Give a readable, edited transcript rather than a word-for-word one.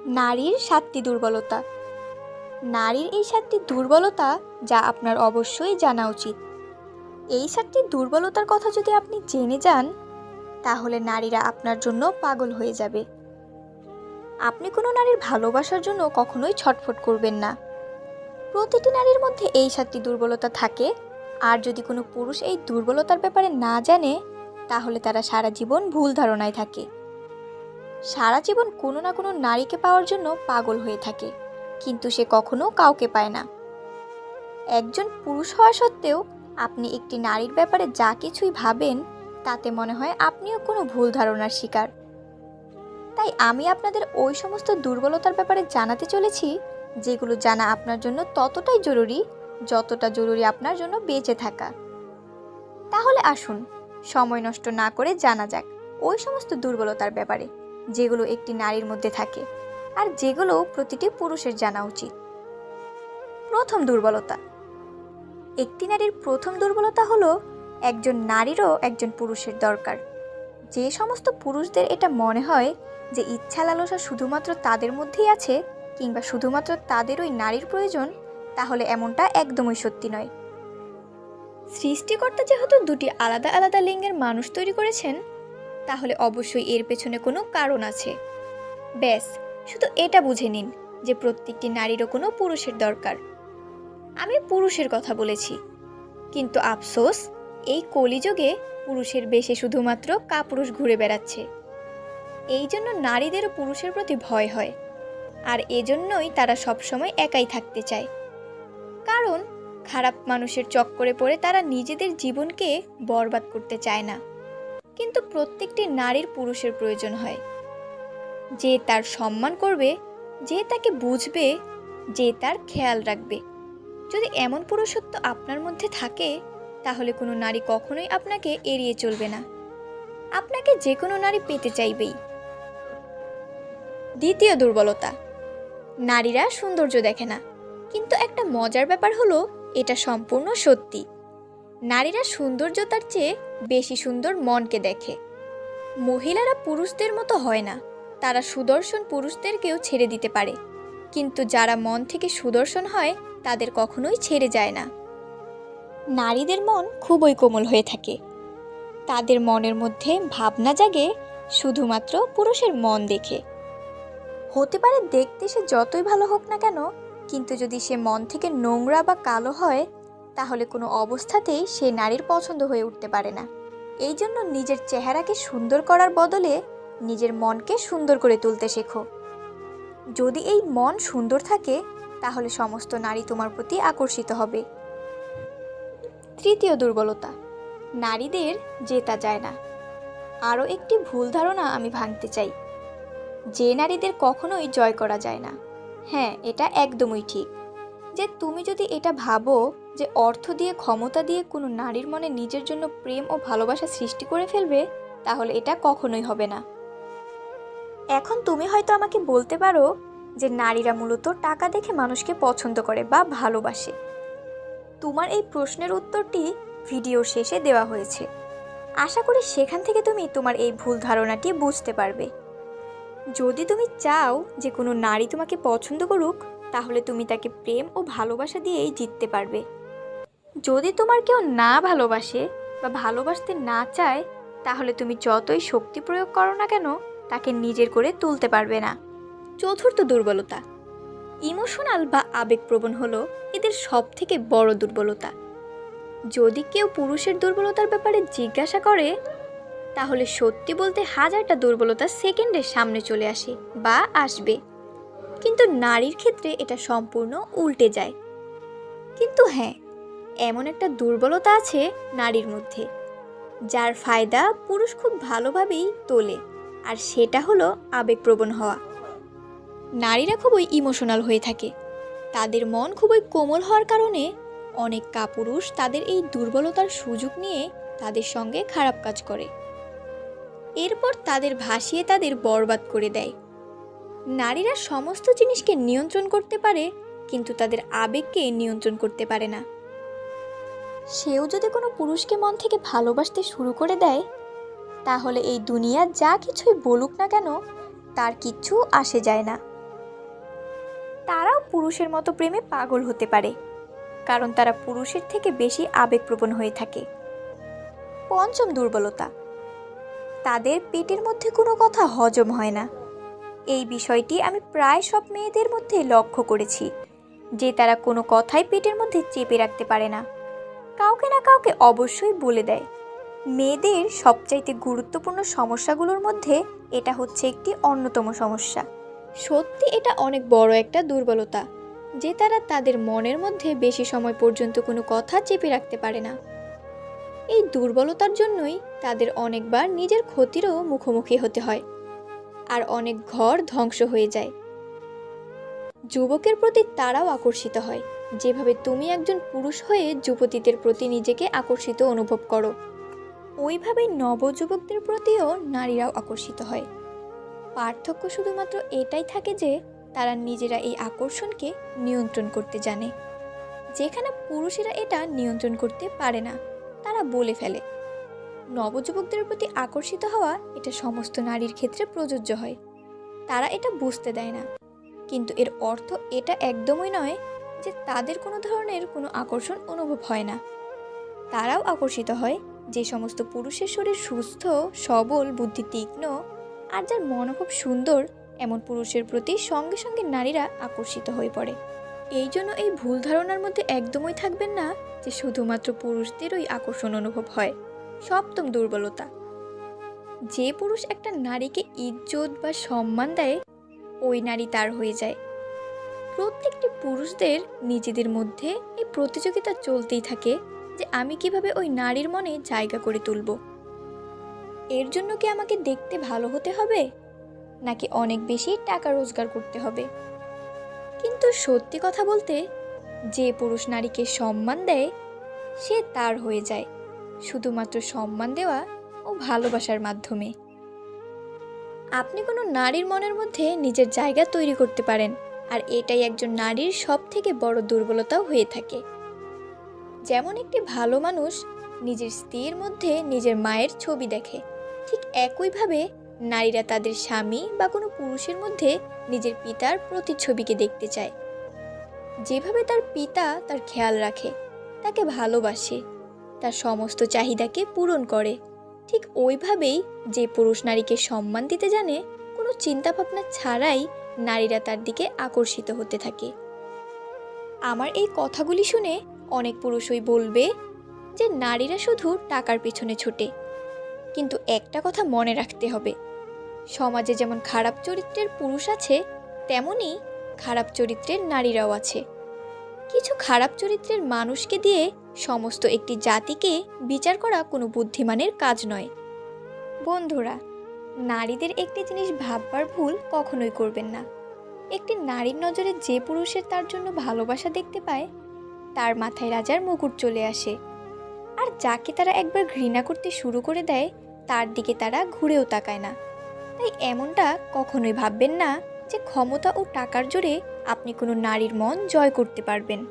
নারীর ৭টি দুর্বলতা। নারীর এই ৭টি দুর্বলতা যা আপনার অবশ্যই জানা উচিত। এই ৭টি দুর্বলতার কথা যদি আপনি জেনে যান, তাহলে নারীরা আপনার জন্য পাগল হয়ে যাবে। আপনি কোনো নারীর ভালোবাসার জন্য কখনোই ছটফট করবেন না। প্রতিটি নারীর মধ্যে এই ৭টি দুর্বলতা থাকে, আর যদি কোনো পুরুষ এই দুর্বলতার ব্যাপারে না জানে, তাহলে তারা সারা জীবন ভুল ধারণায় থাকে। সারা জীবন কোনো না কোনো নারীকে পাওয়ার জন্য পাগল হয়ে থাকে, কিন্তু সে কখনো কাউকে পায় না। একজন পুরুষ হওয়া সত্ত্বেও আপনি একটি নারীর ব্যাপারে যা কিছুই ভাবেন, তাতে মনে হয় আপনিও কোনো ভুল ধারণার শিকার। তাই আমি আপনাদের ওই সমস্ত দুর্বলতার ব্যাপারে জানাতে চলেছি, যেগুলো জানা আপনার জন্য ততটাই জরুরি যতটা জরুরি আপনার জন্য বেঁচে থাকা। তাহলে আসুন সময় নষ্ট না করে জানা যাক ওই সমস্ত দুর্বলতার ব্যাপারে, যেগুলো একটি নারীর মধ্যে থাকে আর যেগুলো প্রতিটি পুরুষের জানা উচিত। প্রথম দুর্বলতা। একটি নারীর প্রথম দুর্বলতা হলো একজন নারীরও একজন পুরুষের দরকার। যে সমস্ত পুরুষদের এটা মনে হয় যে ইচ্ছা লালসা শুধুমাত্র তাদের মধ্যেই আছে, কিংবা শুধুমাত্র তাদের ওই নারীর প্রয়োজন, তাহলে এমনটা একদমই সত্যি নয়। সৃষ্টিকর্তা যেহেতু দুটি আলাদা আলাদা লিঙ্গের মানুষ তৈরি করেছেন, তাহলে অবশ্যই এর পেছনে কোনো কারণ আছে। ব্যাস, শুধু এটা বুঝে নিন যে প্রত্যেকটি নারীরও কোনো পুরুষের দরকার। আমি পুরুষের কথা বলেছি, কিন্তু আফসোস, এই কলিযুগে পুরুষের বেশে শুধুমাত্র কাপুরুষ ঘুরে বেড়াচ্ছে। এই জন্য নারীদেরও পুরুষের প্রতি ভয় হয়, আর এজন্যই তারা সবসময় একাই থাকতে চায়। কারণ খারাপ মানুষের চক্করে পড়ে তারা নিজেদের জীবনকে বরবাদ করতে চায় না। কিন্তু প্রত্যেকটি নারীর পুরুষের প্রয়োজন হয়, যে তার সম্মান করবে, যে তাকে বুঝবে, যে তার খেয়াল রাখবে। যদি এমন পুরুষত্ব আপনার মধ্যে থাকে, তাহলে কোনো নারী কখনোই আপনাকে এড়িয়ে চলবে না। আপনাকে যে কোনো নারী পেতে চাইবেই। দ্বিতীয় দুর্বলতা। নারীরা সৌন্দর্য দেখে না, কিন্তু একটা মজার ব্যাপার হলো এটা সম্পূর্ণ সত্যি। নারীরা সৌন্দর্যতার চেয়ে বেশি সুন্দর মনকে দেখে। মহিলারা পুরুষদের মতো হয় না, তারা সুদর্শন পুরুষদেরকেও ছেড়ে দিতে পারে, কিন্তু যারা মন থেকে সুদর্শন হয় তাদের কখনোই ছেড়ে যায় না। নারীদের মন খুবই কোমল হয়ে থাকে। তাদের মনের মধ্যে ভাবনা জাগে শুধুমাত্র পুরুষের মন দেখে। হতে পারে দেখতে সে যতই ভালো হোক না কেন, কিন্তু যদি সে মন থেকে নোংরা বা কালো হয়, তাহলে কোনো অবস্থাতেই সে নারীর পছন্দ হয়ে উঠতে পারে না। এই জন্য নিজের চেহারাকে সুন্দর করার বদলে নিজের মনকে সুন্দর করে তুলতে শেখো। যদি এই মন সুন্দর থাকে, তাহলে সমস্ত নারী তোমার প্রতি আকর্ষিত হবে। তৃতীয় দুর্বলতা। নারীদের জেতা যায় না। আরও একটি ভুল ধারণা আমি ভাঙতে চাই, যে নারীদের কখনোই জয় করা যায় না। হ্যাঁ, এটা একদমই ঠিক। যে তুমি যদি এটা ভাবো যে অর্থ দিয়ে, ক্ষমতা দিয়ে কোনো নারীর মনে নিজের জন্য প্রেম ও ভালোবাসা সৃষ্টি করে ফেলবে, তাহলে এটা কখনোই হবে না। এখন তুমি হয়তো আমাকে বলতে পারো যে নারীরা মূলত টাকা দেখে মানুষকে পছন্দ করে বা ভালোবাসে। তোমার এই প্রশ্নের উত্তরটি ভিডিওর শেষে দেওয়া হয়েছে। আশা করি সেখান থেকে তুমি তোমার এই ভুল ধারণাটি বুঝতে পারবে। যদি তুমি চাও যে কোনো নারী তোমাকে পছন্দ করুক, তাহলে তুমি তাকে প্রেম ও ভালোবাসা দিয়েই জিততে পারবে। যদি তোমার কেউ না ভালোবাসে বা ভালোবাসতে না চায়, তাহলে তুমি যতই শক্তি প্রয়োগ করো না কেন, তাকে নিজের করে তুলতে পারবে না। চতুর্থ দুর্বলতা। ইমোশনাল বা আবেগপ্রবণ হলো এদের সবথেকে বড় দুর্বলতা। যদি কেউ পুরুষের দুর্বলতার ব্যাপারে জিজ্ঞাসা করে, তাহলে সত্যি বলতে হাজারটা দুর্বলতা সেকেন্ডের সামনে চলে আসে বা আসবে, কিন্তু নারীর ক্ষেত্রে এটা সম্পূর্ণ উল্টে যায়। কিন্তু হ্যাঁ, এমন একটা দুর্বলতা আছে নারীর মধ্যে, যার ফায়দা পুরুষ খুব ভালোভাবেই তোলে, আর সেটা হলো আবেগপ্রবণ হওয়া। নারীরা খুবই ইমোশনাল হয়ে থাকে। তাদের মন খুবই কোমল হওয়ার কারণে অনেক কাপুরুষ তাদের এই দুর্বলতার সুযোগ নিয়ে তাদের সঙ্গে খারাপ কাজ করে, এরপর তাদের ভাসিয়ে তাদের বরবাদ করে দেয়। নারীরা সমস্ত জিনিসকে নিয়ন্ত্রণ করতে পারে, কিন্তু তাদের আবেগকে নিয়ন্ত্রণ করতে পারে না। সেও যদি কোনো পুরুষকে মন থেকে ভালোবাসতে শুরু করে দেয়, তাহলে এই দুনিয়া যা কিছুই বলুক না কেন, তার কিচ্ছু আসে যায় না। পুরুষের মতো প্রেমে পাগল হতে পারে, কারণ তারা পুরুষের থেকে বেশি আবেগপ্রবণ হয়ে থাকে। পঞ্চম দুর্বলতা, তাদের পেটের মধ্যে কোনো কথা হজম হয় না। এই বিষয়টি আমি প্রায় সব মেয়েদের মধ্যে লক্ষ্য করেছি, যে তারা কোনো কথাই পেটের মধ্যে চেপে রাখতে পারে না, কাউকে না কাউকে অবশ্যই বলে দেয়। মেয়েদের সবচাইতে গুরুত্বপূর্ণ সমস্যাগুলোর মধ্যে এটা হচ্ছে একটি অন্যতম সমস্যা। সত্যি এটা অনেক বড় একটা দুর্বলতা, যে তারা তাদের মনের মধ্যে বেশি সময় পর্যন্ত কোনো কথা চেপে রাখতে পারে না। এই দুর্বলতার জন্যই তাদের অনেকবার নিজের ক্ষতিরও মুখোমুখি হতে হয়, আর অনেক ঘর ধ্বংস হয়ে যায়। যুবকের প্রতি তারাও আকর্ষিত হয়, যেভাবে তুমি একজন পুরুষ হয়ে যুবতীদের প্রতি নিজেকে আকর্ষিত অনুভব করো, ওইভাবেই নবযুবকদের প্রতিও নারীরাও আকর্ষিত হয়। পার্থক্য শুধুমাত্র এটাই থাকে যে তারা নিজেরা এই আকর্ষণকে নিয়ন্ত্রণ করতে জানে, যেখানে পুরুষেরা এটা নিয়ন্ত্রণ করতে পারে না, তারা বলে ফেলে। নবযুবকদের প্রতি আকর্ষিত হওয়া এটা সমস্ত নারীর ক্ষেত্রে প্রযোজ্য হয়, তারা এটা বুঝতে দেয় না, কিন্তু এর অর্থ এটা একদমই নয় যে তাদের কোনো ধরনের কোনো আকর্ষণ অনুভব হয় না। তারাও আকর্ষিত হয় যে সমস্ত পুরুষের শরীর সুস্থ, সবল, বুদ্ধি তীক্ষ্ণ আর যার মন খুব সুন্দর, এমন পুরুষের প্রতি সঙ্গে সঙ্গে নারীরা আকর্ষিত হয়ে পড়ে। এই জন্য এই ভুল ধারণার মধ্যে একদমই থাকবেন না যে শুধুমাত্র পুরুষদেরই আকর্ষণ অনুভব হয়। সপ্তম দুর্বলতা, যে পুরুষ একটা নারীকে ইজ্জত বা সম্মান দেয়, ওই নারী তার হয়ে যায়। প্রত্যেকটি পুরুষদের নিজেদের মধ্যে এই প্রতিযোগিতা চলতেই থাকে যে আমি কিভাবে ওই নারীর মনে জায়গা করে তুলব। এর জন্য কি আমাকে দেখতে ভালো হতে হবে, নাকি অনেক বেশি টাকা রোজগার করতে হবে? কিন্তু সত্যি কথা বলতে, যে পুরুষ নারীকে সম্মান দেয়, সে তার হয়ে যায় শুধুমাত্র সম্মান দেওয়া ও ভালোবাসার মাধ্যমে। আপনি কোনো নারীর মনের মধ্যে নিজের জায়গা তৈরি করতে পারেন, আর এটাই একজন নারীর সবথেকে বড় দুর্বলতাও হয়ে থাকে। যেমন একটি ভালো মানুষ নিজের স্ত্রীর মধ্যে নিজের মায়ের ছবি দেখে, ঠিক একইভাবে নারীরা তাদের স্বামী বা কোনো পুরুষের মধ্যে নিজের পিতার প্রতিচ্ছবিকে দেখতে চায়। যেভাবে তার পিতা তার খেয়াল রাখে, তাকে ভালোবাসে, তার সমস্ত চাহিদাকে পূরণ করে, ঠিক ওইভাবেই যে পুরুষ নারীকে সম্মান দিতে জানে, কোনো চিন্তাভাবনা ছাড়াই নারীরা তার দিকে আকর্ষিত হতে থাকে। আমার এই কথাগুলি শুনে অনেক পুরুষই বলবে যে নারীরা শুধু টাকার পিছনে ছোটে, কিন্তু একটা কথা মনে রাখতে হবে, সমাজে যেমন খারাপ চরিত্রের পুরুষ আছে, তেমনি খারাপ চরিত্রের নারীরাও আছে। কিছু খারাপ চরিত্রের মানুষকে দিয়ে সমস্ত একটি জাতিকে বিচার করা কোনো বুদ্ধিমানের কাজ নয়। বন্ধুরা, নারীদের একটি জিনিস ভাববার ভুল কখনোই করবেন না। একটি নারীর নজরে যে পুরুষের তার জন্য ভালোবাসা দেখতে পায়, তার মাথায় রাজার মুকুট চলে আসে, আর যাকে তারা একবার ঘৃণা করতে শুরু করে দেয়, তার দিকে তারা ঘুরেও তাকায় না। তাই এমনটা কখনোই ভাববেন না যে ক্ষমতা ও টাকার জোরে আপনি কোনো নারীর মন জয় করতে পারবেন।